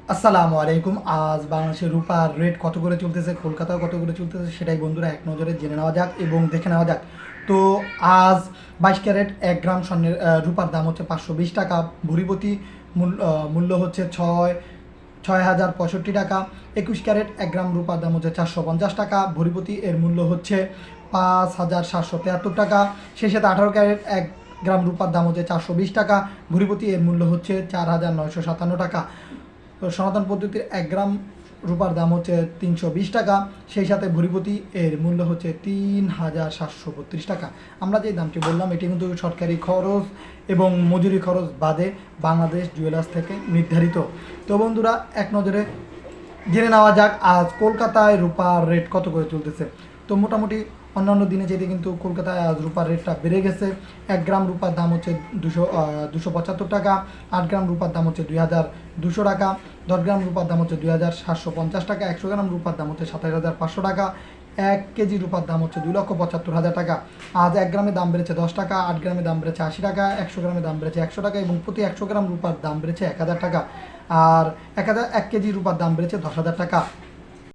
আসসালামু আলাইকুম। আজ বাংলাদেশের রূপার রেট কত করে চলতেছে, কলকাতায় কত করে চলতেছে সেটাই বন্ধুরা এক নজরে জেনে নেওয়া যাক এবং দেখে নেওয়া যাক। তো আজ 22 ক্যারেট 1 গ্রাম স্বর্ণের রূপার দাম হচ্ছে 520 টাকা। ভরি প্রতি মূল্য হচ্ছে 6,065 টাকা। 21 ক্যারেট 1 গ্রাম রূপার দাম হচ্ছে 450 টাকা। ভরি প্রতি এর মূল্য হচ্ছে 5,773 টাকা। সেই সাথে 18 ক্যারেট 1 গ্রাম রূপার দাম হচ্ছে 420 টাকা। ভরি প্রতি এর মূল্য হচ্ছে 4,957 টাকা। তো সনাতন পদ্ধতির 1 গ্রাম রূপার দাম হচ্ছে 320 টাকা। সেই সাথে ভরি প্রতি এর মূল্য হচ্ছে 3,732 টাকা। আমরা যে দামটি বললাম এটি কিন্তু সরকারি খরচ এবং মজুরি খরচ বাদে বাংলাদেশ জুয়েলার্স থেকে নির্ধারিত। তো বন্ধুরা এক নজরে জেনে নেওয়া যাক আজ কলকাতায় রূপার রেট কত করে চলতেছে। তো মোটামুটি অন্যান্য দিনে যেতে কিন্তু কলকাতায় আজ রূপার রেটটা বেড়ে গেছে। 1 গ্রাম রূপার দাম হচ্ছে 275 টাকা। 8 গ্রাম রূপার দাম হচ্ছে 2,200 টাকা। 10 গ্রাম রূপার দাম হচ্ছে 2,750 টাকা। 100 গ্রাম রূপার দাম হচ্ছে 27,500 টাকা। 1 কেজি রূপার দাম হচ্ছে 2,75,000 টাকা। আজ 1 গ্রামের দাম বেড়েছে 10 টাকা। 8 গ্রামের দাম বেড়েছে 80 টাকা। 100 গ্রামের দাম বেড়েছে 100 টাকা এবং প্রতি 100 গ্রাম রূপার দাম বেড়েছে 1,000 টাকা। আর 1 কেজি রূপার দাম বেড়েছে 10,000 টাকা।